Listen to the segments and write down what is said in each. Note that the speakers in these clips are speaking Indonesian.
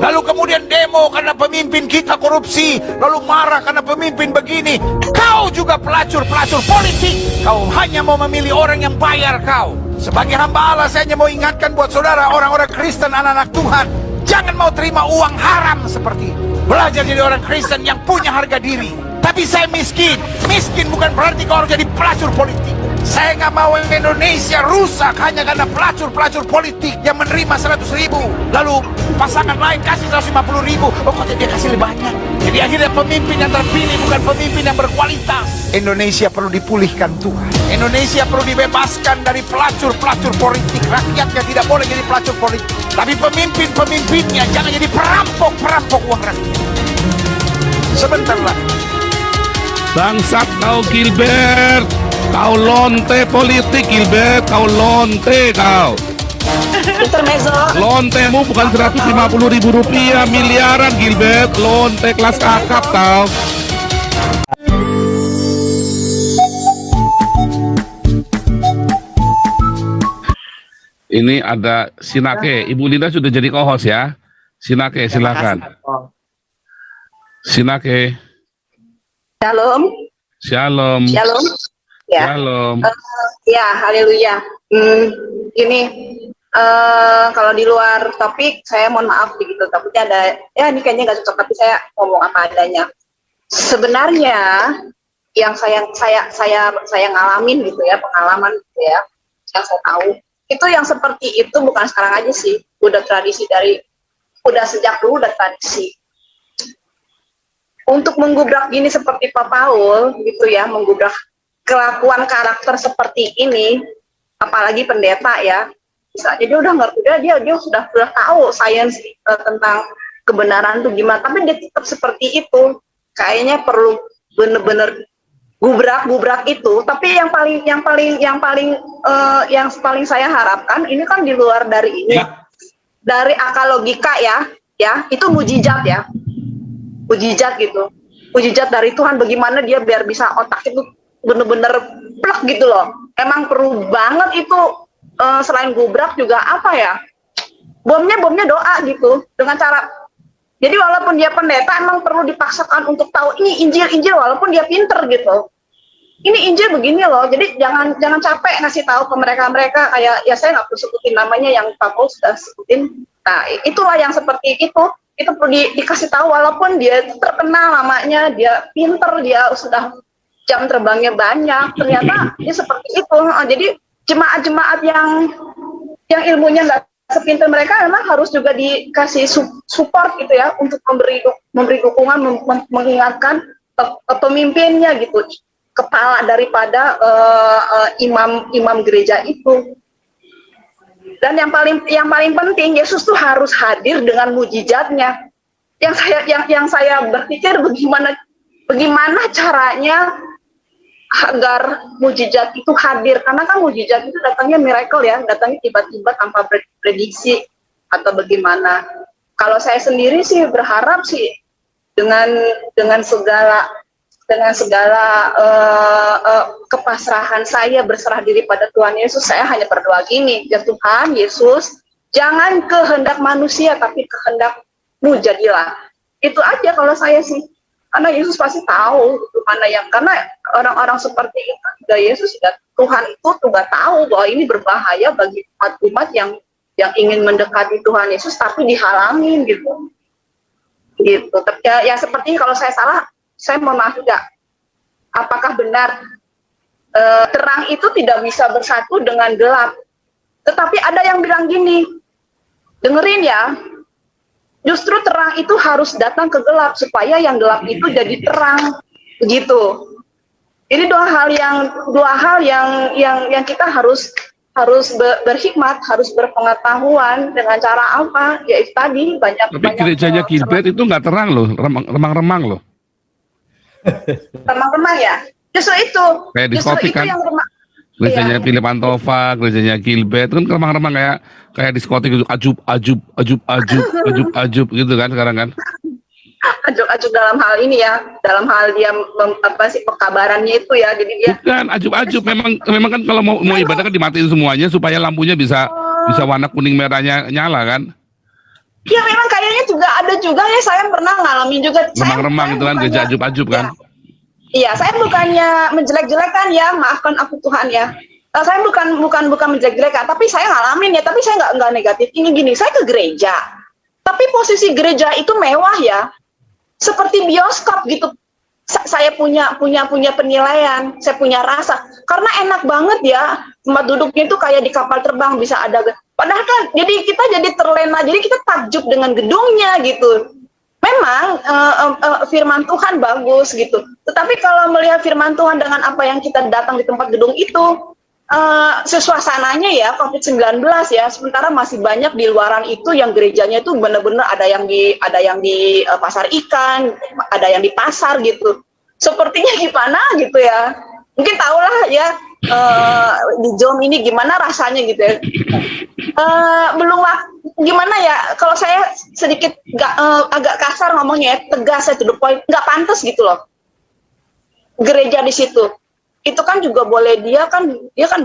Lalu kemudian demo karena pemimpin kita korupsi, lalu marah karena pemimpin begini. Kau juga pelacur-pelacur politik. Kau hanya mau memilih orang yang bayar kau. Sebagai hamba Allah, saya hanya mau ingatkan buat saudara, orang-orang Kristen, anak-anak Tuhan, jangan mau terima uang haram seperti itu. Belajar jadi orang Kristen yang punya harga diri. Tapi saya miskin. Miskin bukan berarti kau harus jadi pelacur politik. Saya nggak mau Indonesia rusak hanya karena pelacur-pelacur politik yang menerima 100.000. Lalu pasangan lain kasih 150.000. Oh, kok dia kasih lebih banyak? Jadi akhirnya pemimpin yang terpilih bukan pemimpin yang berkualitas. Indonesia perlu dipulihkan Tuhan. Indonesia perlu dibebaskan dari pelacur-pelacur politik. Rakyatnya tidak boleh jadi pelacur politik. Tapi pemimpin-pemimpinnya jangan jadi perampok-perampok uang rakyat. Sebentar lagi. Bangsat kau Gilbert, kau lonte politik Gilbert, kau lonte kau. Intermezzo. Lontemu bukan 150.000 rupiah, miliaran Gilbert, lonte kelas kakap kau. Ini ada Sinake, Ibu Linda sudah jadi co-host ya. Sinake, silakan. Sinake. Shalom. Shalom. Shalom. Ya. Shalom. Ya, haleluya. Gini, kalau di luar topik saya mohon maaf begitu. Takutnya ada, ya ini kayaknya nggak cocok, tapi saya ngomong apa adanya. Sebenarnya yang saya ngalamin gitu ya, pengalaman gitu ya, yang saya tahu itu yang seperti itu bukan sekarang aja sih, udah tradisi udah sejak dulu udah tradisi. Untuk menggubrak gini seperti Pak Paul gitu ya, menggubrak kelakuan karakter seperti ini, apalagi pendeta ya, misalnya dia udah ngerti, dia sudah tahu sains tentang kebenaran itu gimana, tapi dia tetap seperti itu. Kayaknya perlu bener-bener gubrak itu. Tapi yang paling saya harapkan ini kan di luar dari ini, dari akal logika ya itu mujizat ya. Mujizat gitu, mujizat dari Tuhan, bagaimana dia biar bisa otak itu bener-bener plek gitu loh. Emang perlu banget itu, selain gubrak juga apa ya, bomnya doa gitu, dengan cara, jadi walaupun dia pendeta emang perlu dipaksakan untuk tahu ini Injil walaupun dia pinter gitu, ini Injil begini loh. Jadi jangan capek ngasih tahu ke mereka kayak ya, saya nggak perlu sebutin namanya yang Pak Paul sudah sebutin. Nah itulah yang seperti itu perlu dikasih tahu, walaupun dia terkenal namanya, dia pinter, dia sudah jam terbangnya banyak, ternyata dia seperti itu. Jadi jemaat-jemaat yang ilmunya nggak sepintar mereka memang harus juga dikasih support gitu ya, untuk memberi dukungan, mengingatkan pemimpinnya gitu, kepala daripada imam gereja itu. Dan yang paling penting, Yesus tuh harus hadir dengan mujizatnya. Yang saya berpikir bagaimana caranya agar mujizat itu hadir, karena kan mujizat itu datangnya miracle ya, datangnya tiba-tiba tanpa prediksi atau bagaimana. Kalau saya sendiri sih berharap sih dengan segala kepasrahan saya, berserah diri pada Tuhan Yesus, saya hanya berdoa gini, ya Tuhan Yesus, jangan kehendak manusia tapi kehendak-Mu jadilah. Itu aja kalau saya sih, karena Yesus pasti tahu mana yang, karena orang-orang seperti itu juga Yesus juga, Tuhan itu juga tahu bahwa ini berbahaya bagi umat yang ingin mendekati Tuhan Yesus tapi dihalangin gitu. Tapi ya seperti ini, kalau saya salah, saya mohon maaf juga. Apakah benar terang itu tidak bisa bersatu dengan gelap? Tetapi ada yang bilang gini, dengerin ya, justru terang itu harus datang ke gelap supaya yang gelap itu jadi terang, begitu. Ini dua hal yang kita harus berhikmat, harus berpengetahuan. Dengan cara apa? Ya itu tadi banyak. Tapi gerejanya Gilbert itu nggak terang loh, remang-remang loh. Remang-remang ya, justru itu. Kayak diskotik kan. Gerejanya Philip Antova, gerejanya Gilbert kan remang-remang kayak diskotik gitu, ajub gitu kan sekarang kan. Ajub dalam hal ini ya, dalam hal dia pekabarannya itu ya, jadi dia bukan ajub memang kan kalau mau ibadah kan dimatiin semuanya supaya lampunya bisa warna kuning merahnya nyala kan. Ya memang kayaknya juga ada juga ya, saya pernah ngalamin juga. Remang-remang itu kan, gereja ajub-ajub kan. Iya, saya bukannya menjelek-jelekan ya, maafkan aku Tuhan ya. Saya bukan menjelek-jelekan, tapi saya ngalamin ya, tapi saya nggak negatif. Ini gini, saya ke gereja, tapi posisi gereja itu mewah ya, seperti bioskop gitu. Saya punya penilaian, saya punya rasa, karena enak banget ya, tempat duduknya itu kayak di kapal terbang, bisa ada. Padahal kan, jadi kita jadi terlena, jadi kita takjub dengan gedungnya gitu. Memang firman Tuhan bagus gitu, tetapi kalau melihat firman Tuhan dengan apa yang kita datang di tempat gedung itu, suasananya ya COVID-19 ya, sementara masih banyak di luaran itu yang gerejanya itu benar-benar ada yang di pasar ikan, ada yang di pasar gitu. Sepertinya gimana gitu ya? Mungkin tahulah ya di Zoom ini gimana rasanya gitu ya. Gimana ya? Kalau saya sedikit agak kasar ngomongnya, tegas saya to the point, nggak pantas gitu loh. Gereja di situ. Itu kan juga boleh dia kan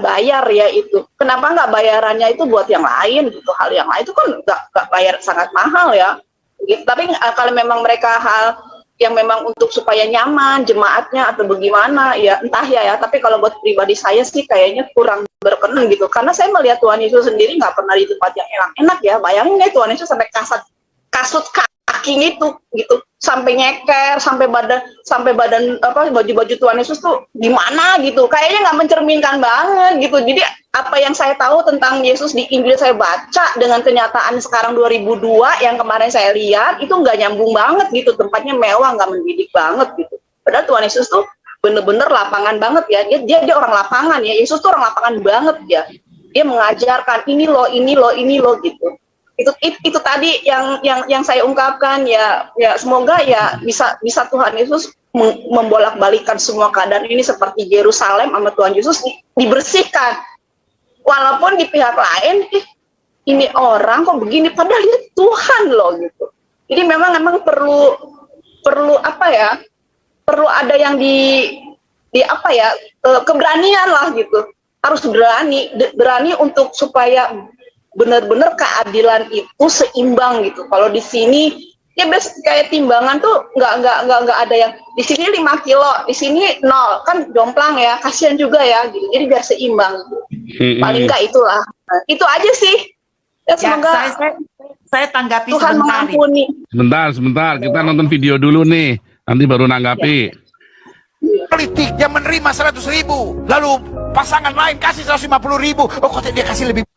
bayar ya itu. Kenapa nggak bayarannya itu buat yang lain gitu, hal yang lain itu kan nggak bayar, sangat mahal ya. Gitu. Tapi kalau memang mereka hal yang memang untuk supaya nyaman jemaatnya atau bagaimana ya entah ya. Tapi kalau buat pribadi saya sih kayaknya kurang berkenan gitu. Karena saya melihat Tuhan Yesus sendiri nggak pernah di tempat yang enak-enak ya. Bayangin ya Tuhan Yesus sampai kasut kaki gitu, sampai nyeker, sampai badan apa baju Tuhan Yesus tuh gimana gitu, kayaknya nggak mencerminkan banget gitu. Jadi apa yang saya tahu tentang Yesus di Injil saya baca dengan kenyataan sekarang 2002 yang kemarin saya lihat itu nggak nyambung banget gitu, tempatnya mewah, nggak mendidik banget gitu. Padahal Tuhan Yesus tuh bener-bener lapangan banget ya, dia orang lapangan ya, Yesus tuh orang lapangan banget ya. Dia mengajarkan ini loh gitu. Itu tadi yang saya ungkapkan ya semoga ya bisa Tuhan Yesus membolak-balikan semua keadaan ini seperti Yerusalem sama Tuhan Yesus dibersihkan, walaupun di pihak lain ini orang kok begini padahal ini Tuhan loh gitu. Jadi memang perlu apa ya, perlu ada yang di apa ya, keberanian lah gitu, harus berani untuk supaya benar-benar keadilan itu seimbang gitu. Kalau di sini ya kayak timbangan tuh nggak ada yang di sini 5 kilo, di sini 0, kan jomplang ya, kasihan juga ya gitu. Jadi biar seimbang gitu. Paling nggak itulah. Nah, itu aja sih. Ya, semoga saya tanggapi Tuhan sebentar. mengampuni. Sebentar, kita nonton video dulu nih, nanti baru nanggapi. Politik yang menerima 100.000, lalu pasangan lain kasih 150.000, oh kok dia kasih lebih.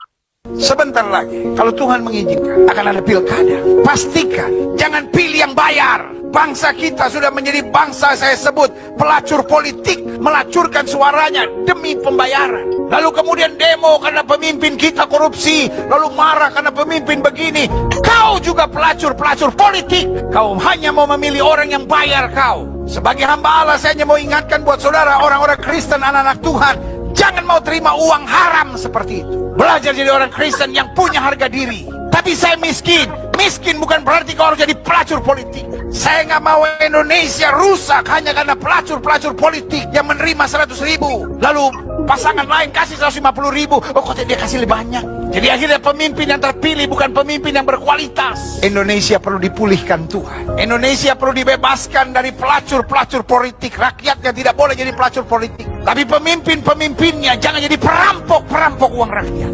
Sebentar lagi, kalau Tuhan mengizinkan, akan ada pilkada. Pastikan, jangan pilih yang bayar. Bangsa kita sudah menjadi bangsa saya sebut pelacur politik, melacurkan suaranya demi pembayaran. Lalu kemudian demo karena pemimpin kita korupsi, lalu marah karena pemimpin begini. Kau juga pelacur politik. Kau hanya mau memilih orang yang bayar kau. Sebagai hamba Allah, saya hanya mau ingatkan buat saudara, orang-orang Kristen, anak-anak Tuhan, jangan mau terima uang haram seperti itu. Belajar jadi orang Kristen yang punya harga diri. Tapi saya miskin. Miskin bukan berarti kau harus jadi pelacur politik. Saya nggak mau Indonesia rusak hanya karena pelacur politik yang menerima 100.000. Lalu pasangan lain kasih 150.000. Oh kok dia kasih lebih banyak. Jadi akhirnya pemimpin yang terpilih bukan pemimpin yang berkualitas. Indonesia perlu dipulihkan Tuhan. Indonesia perlu dibebaskan dari pelacur politik. Rakyatnya tidak boleh jadi pelacur politik. Tapi pemimpinnya jangan jadi perampok uang rakyat.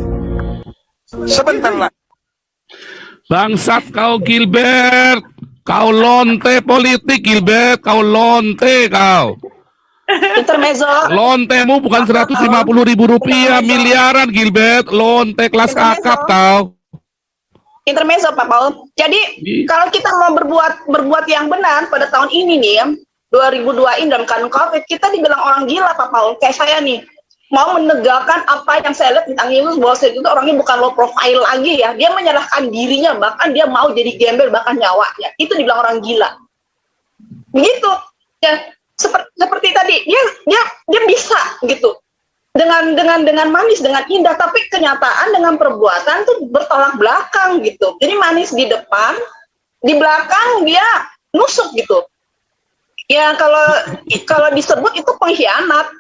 Sebentar lagi. Bangsat kau Gilbert, kau lonte politik Gilbert, kau lonte kau. Intermezzo. Lontemu bukan 150.000 rupiah, miliaran Gilbert, lonte kelas kakap kau. Intermezzo Pak Paul. Jadi kalau kita mau berbuat yang benar pada tahun ini nih ya, 2002 ini dalam kanun COVID, kita dibilang orang gila Pak Paul. Kayak saya nih, mau menegakkan apa yang saya lihat tentang Yesus, bahwa saya itu orangnya bukan low profile lagi ya, dia menyerahkan dirinya, bahkan dia mau jadi gembel, bahkan nyawanya, itu dibilang orang gila begitu ya. Seperti tadi dia bisa gitu dengan manis, dengan indah, tapi kenyataan dengan perbuatan tuh bertolak belakang gitu. Jadi manis di depan, di belakang dia nusuk gitu ya. Kalau disebut itu pengkhianat.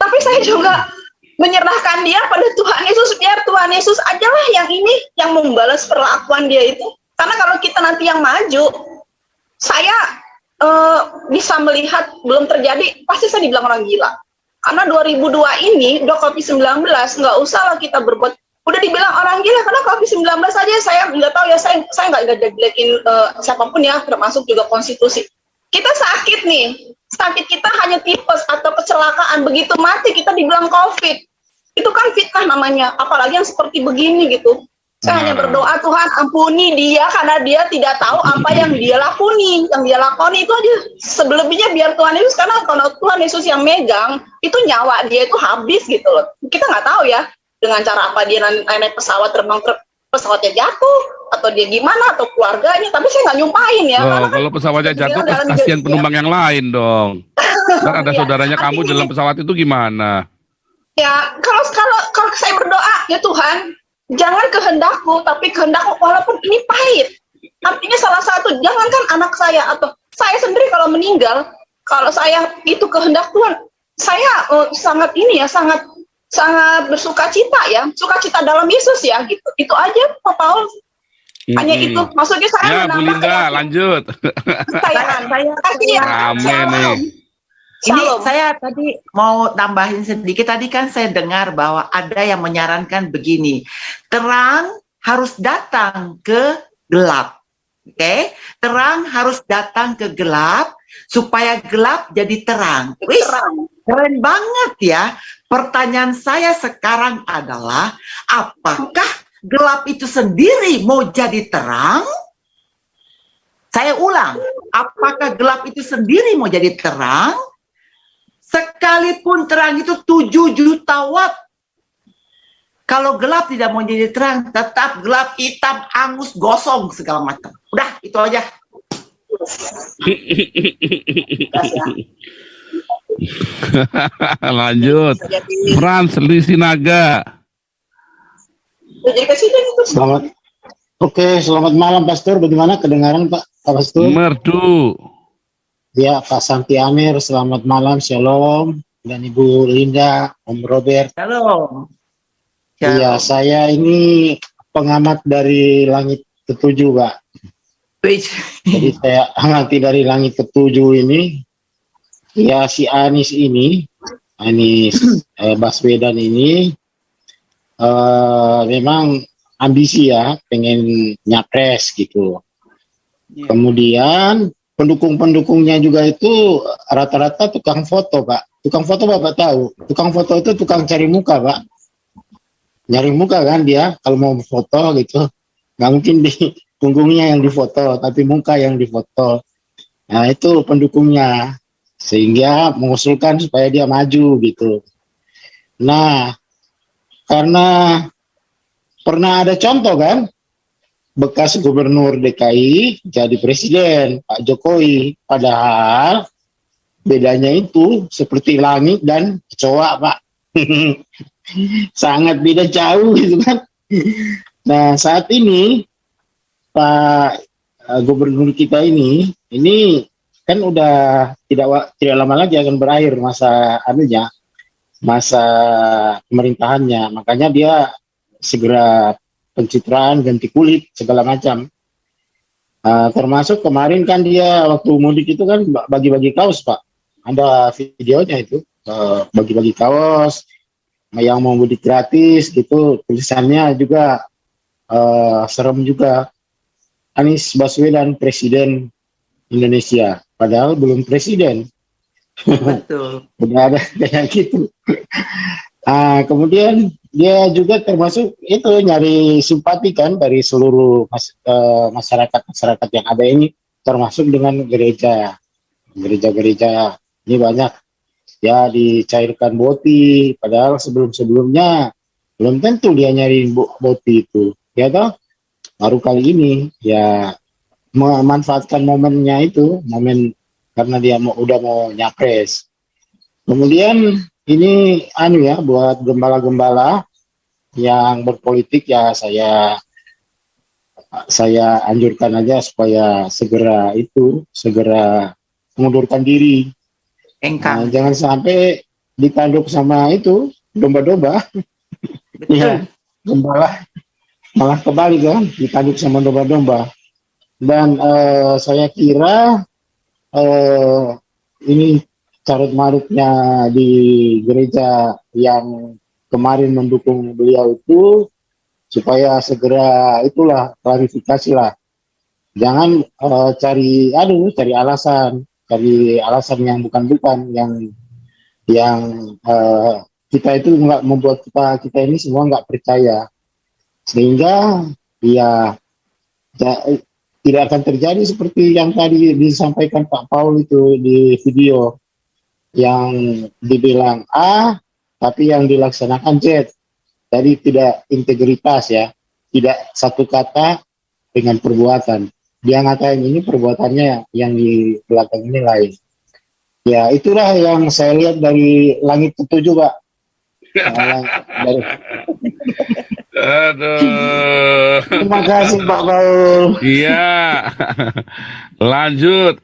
Tapi saya juga menyerahkan dia pada Tuhan Yesus, biar Tuhan Yesus ajalah yang membalas perlakuan dia itu. Karena kalau kita nanti yang maju, saya bisa melihat belum terjadi, pasti saya dibilang orang gila. Karena 2002 ini, udah COVID-19, nggak usah lah kita berbuat, udah dibilang orang gila, karena COVID-19 aja saya nggak tahu ya, saya nggak jelekin siapapun ya, termasuk juga konstitusi. Kita sakit nih, sakit kita hanya tipes atau kecelakaan, begitu mati kita dibilang COVID. Itu kan fitnah namanya, apalagi yang seperti begini gitu. Saya hanya berdoa, Tuhan ampuni dia karena dia tidak tahu apa yang dia lakoni. Yang dia lakoni itu aja. Sebelumnya biar Tuhan Yesus, karena kalau Tuhan Yesus yang megang, itu nyawa dia itu habis gitu loh. Kita nggak tahu ya dengan cara apa dia naik pesawat, terbang pesawatnya jatuh, atau dia gimana, atau keluarganya. Tapi saya nggak nyumpahin ya. Oh, kalau pesawatnya jatuh, kasihan penumpang yang lain dong. Kan ada saudaranya kamu dalam pesawat itu gimana? Ya, kalau saya berdoa, ya Tuhan, jangan kehendakku, tapi kehendakmu, walaupun ini pahit. Artinya salah satu, jangankan anak saya atau saya sendiri kalau meninggal, kalau saya itu kehendak Tuhan, saya sangat bersukacita ya, sukacita dalam Yesus ya, gitu. Itu aja, Pak Paul. Hanya itu, maksudnya saya ya, Bu Linda, lanjut. Saya kasih ya. Amin nih. Ini saya tadi mau tambahin sedikit. Tadi kan saya dengar bahwa ada yang menyarankan begini, terang harus datang ke gelap. Oke? Terang harus datang ke gelap supaya gelap jadi terang. Wih, keren banget ya. Pertanyaan saya sekarang adalah, apakah gelap itu sendiri mau jadi terang? Saya ulang, apakah gelap itu sendiri mau jadi terang? Sekalipun terang itu 7 juta watt. Kalau gelap tidak mau jadi terang, tetap gelap, hitam, angus, gosong, segala macam. Udah, itu aja. Lanjut. Frans Lisinaga. Selamat. Oke, selamat malam Pastor. Bagaimana kedengaran Pak Pastor? Merdu. Ya, Pak Santi Amir, selamat malam, shalom. Dan Ibu Linda, Om Robert. Shalom. Iya, saya ini pengamat dari langit ketujuh, Pak. Jadi saya amati dari langit ketujuh ini. Ya, si Anies Baswedan ini, memang ambisi ya, pengen nyapres gitu. Kemudian pendukung-pendukungnya juga itu rata-rata tukang foto, Pak. Tukang foto Bapak tahu. Tukang foto itu tukang cari muka, Pak. Nyari muka kan dia kalau mau foto gitu. Nggak mungkin di punggungnya yang difoto, tapi muka yang difoto. Nah, itu pendukungnya. Sehingga mengusulkan supaya dia maju gitu. Nah, karena pernah ada contoh kan, bekas gubernur DKI jadi presiden, Pak Jokowi. Padahal bedanya itu seperti langit dan kecoa, Pak. Sangat beda jauh gitu kan. Nah, saat ini Pak gubernur kita ini kan udah tidak lama lagi akan berakhir masa pemerintahannya. Makanya dia segera pencitraan, ganti kulit, segala macam. Termasuk kemarin kan dia waktu mudik itu kan bagi-bagi kaos, Pak. Ada videonya itu, bagi-bagi kaos, yang mau mudik gratis gitu, tulisannya juga serem juga. Anies Baswedan Presiden Indonesia, padahal belum presiden. Betul. Udah ada kayak gitu. Kemudian dia juga termasuk itu nyari simpati kan dari seluruh masyarakat yang ada ini, termasuk dengan gereja ini banyak ya dicairkan boti, padahal sebelumnya belum tentu dia nyari boti itu, ya toh. Baru kali ini ya memanfaatkan momennya itu, karena dia udah mau nyapres. Kemudian ini buat gembala-gembala yang berpolitik ya, saya anjurkan aja supaya segera mengundurkan diri. Nah, jangan sampai ditanduk sama itu domba-domba. Ya, gembala malah kebalik kan, ditanduk sama domba-domba. Dan saya kira ini carut marutnya di gereja yang kemarin mendukung beliau itu supaya segera itulah klarifikasi lah. Jangan cari alasan yang bukan-bukan yang kita itu nggak membuat kita ini semua nggak percaya, sehingga ya tidak akan terjadi seperti yang tadi disampaikan Pak Paul itu di video, yang dibilang A tapi yang dilaksanakan Z. Jadi tidak integritas ya, tidak satu kata dengan perbuatan. Dia ngatain ini perbuatannya yang di belakang ini lain. Ya itulah yang saya lihat dari langit ketujuh, Pak. Aduh. Terima kasih Pak Paul. Iya. Lanjut.